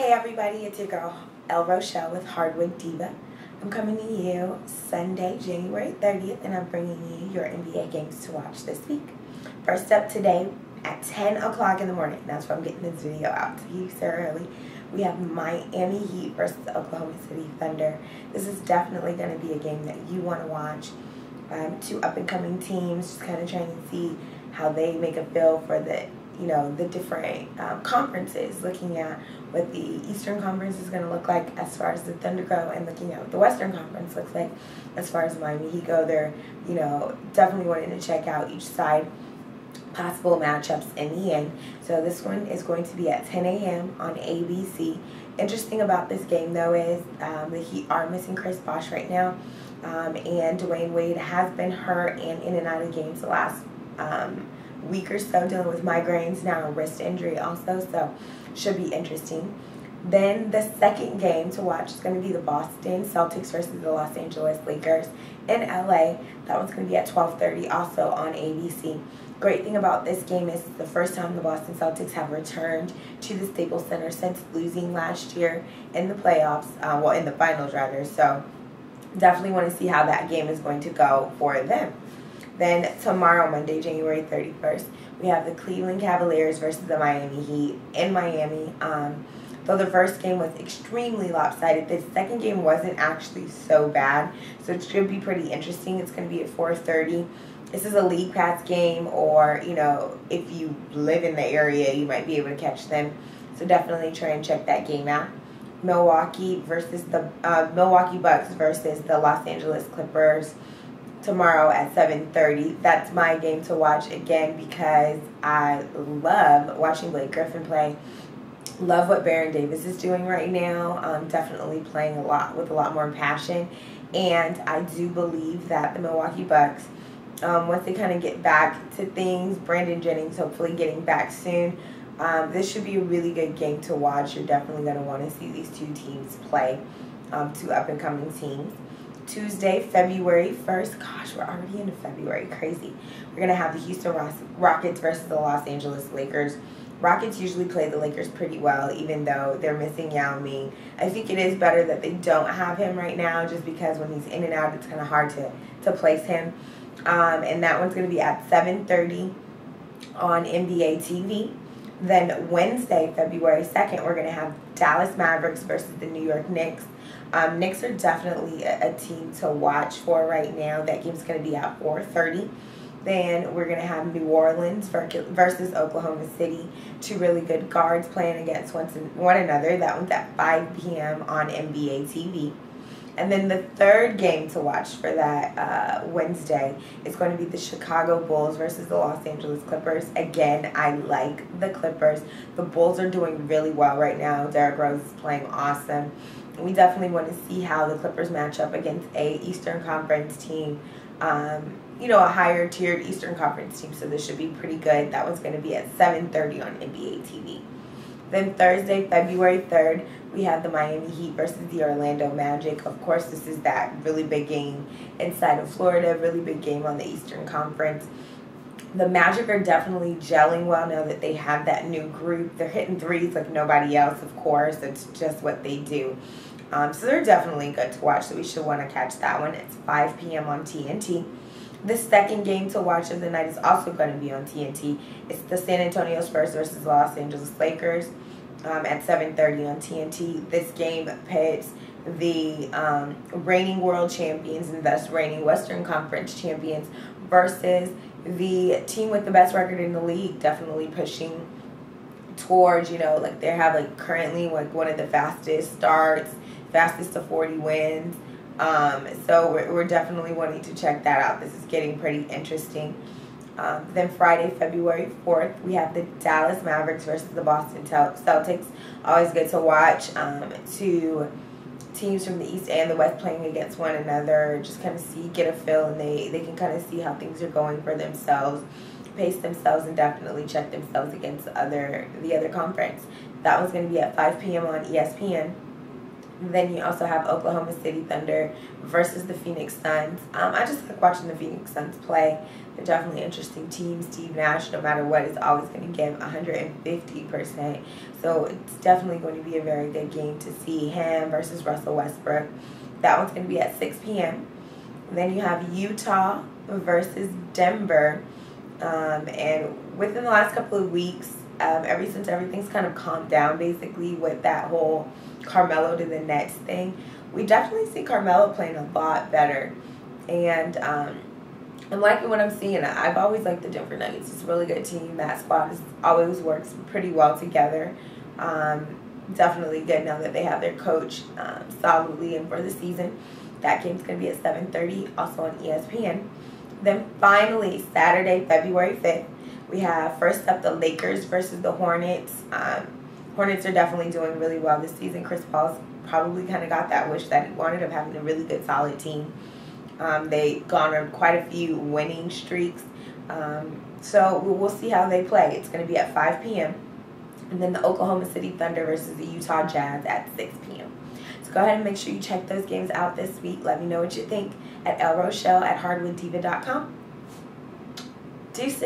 Hey everybody, it's your girl El Rochelle with Hardwood Diva. I'm coming to you Sunday, January 30th, and I'm bringing you your NBA games to watch this week. First up today at 10 o'clock in the morning, that's why I'm getting this video out to you so early, we have Miami Heat versus Oklahoma City Thunder. This is definitely going to be a game that you want to watch. Two up-and-coming teams, just kind of trying to see how they make a feel for the different conferences, looking at what the Eastern Conference is going to look like as far as the Thunder go, and looking at what the Western Conference looks like as far as Miami Heat go. They're, definitely wanting to check out each side, possible matchups in the end. So this one is going to be at 10 a.m. on ABC. Interesting about this game, though, is the Heat are missing Chris Bosh right now, and Dwayne Wade has been hurt and in and out of games the last week or so, dealing with migraines, now a wrist injury also, so should be interesting. Then the second game to watch is going to be the Boston Celtics versus the Los Angeles Lakers in LA. That one's going to be at 12:30, also on ABC. Great thing about this game is it's the first time the Boston Celtics have returned to the Staples Center since losing last year in the playoffs, in the finals rather, so definitely want to see how that game is going to go for them. Then tomorrow, Monday, January 31st, we have the Cleveland Cavaliers versus the Miami Heat in Miami. Though the first game was extremely lopsided, the second game wasn't actually so bad, so it should be pretty interesting. It's going to be at 4:30. This is a League Pass game, or, if you live in the area, you might be able to catch them. So definitely try and check that game out. Milwaukee Bucks versus the Los Angeles Clippers tomorrow at 7:30. That's my game to watch, again, because I love watching Blake Griffin play. Love what Baron Davis is doing right now. Definitely playing with a lot more passion. And I do believe that the Milwaukee Bucks, once they kind of get back to things, Brandon Jennings hopefully getting back soon, this should be a really good game to watch. You're definitely going to want to see these two teams play, two up-and-coming teams. Tuesday, February 1st. Gosh, we're already into February. Crazy. We're going to have the Houston Rockets versus the Los Angeles Lakers. Rockets usually play the Lakers pretty well, even though they're missing Yao Ming. I think it is better that they don't have him right now, just because when he's in and out, it's kind of hard to place him. And that one's going to be at 7:30 on NBA TV. Then Wednesday, February 2nd, we're going to have Dallas Mavericks versus the New York Knicks. Knicks are definitely a team to watch for right now. That game's going to be at 4:30. Then we're going to have New Orleans versus Oklahoma City. Two really good guards playing against one another. That one's at 5 p.m. on NBA TV. And then the third game to watch for that Wednesday is going to be the Chicago Bulls versus the Los Angeles Clippers. Again, I like the Clippers. The Bulls are doing really well right now. Derrick Rose is playing awesome. We definitely want to see how the Clippers match up against a Eastern Conference team, a higher tiered Eastern Conference team, so this should be pretty good. That one's going to be at 7:30 on NBA TV. Then Thursday, February 3rd, we have the Miami Heat versus the Orlando Magic. Of course, this is that really big game inside of Florida, really big game on the Eastern Conference. The Magic are definitely gelling well now that they have that new group. They're hitting threes like nobody else, of course. It's just what they do. So they're definitely good to watch, so we should want to catch that one. It's 5 p.m. on TNT. The second game to watch of the night is also going to be on TNT. It's the San Antonio Spurs versus Los Angeles Lakers at 7:30 on TNT. This game pits the reigning world champions and thus reigning Western Conference champions versus the team with the best record in the league, definitely pushing towards, they have currently one of the fastest starts, fastest to 40 wins. So we're definitely wanting to check that out. This is getting pretty interesting. Then Friday, February 4th, we have the Dallas Mavericks versus the Boston Celtics. Always good to watch. Two teams from the East and the West playing against one another. Just kind of get a feel, and they can kind of see how things are going for themselves, pace themselves, and definitely check themselves against the other conference. That one's going to be at 5 p.m. on ESPN. Then you also have Oklahoma City Thunder versus the Phoenix Suns. I just like watching the Phoenix Suns play. They're definitely an interesting team. Steve Nash, no matter what, is always going to give 150%. So it's definitely going to be a very good game to see him versus Russell Westbrook. That one's going to be at 6 p.m. Then you have Utah versus Denver. And within the last couple of weeks, ever since everything's kind of calmed down, basically, with that whole Carmelo to the Nets thing, we definitely see Carmelo playing a lot better. And I'm liking what I'm seeing. I've always liked the Denver Nuggets. It's a really good team. That squad always works pretty well together. Definitely good now that they have their coach solidly in for the season. That game's going to be at 7:30, also on ESPN. Then finally, Saturday, February 5th, we have first up the Lakers versus the Hornets. Hornets are definitely doing really well this season. Chris Paul's probably kind of got that wish that he wanted of having a really good, solid team. They garnered quite a few winning streaks. So we'll see how they play. It's going to be at 5 p.m. And then the Oklahoma City Thunder versus the Utah Jazz at 6 p.m. So go ahead and make sure you check those games out this week. Let me know what you think at elrochelle@hardwooddiva.com. Deuces.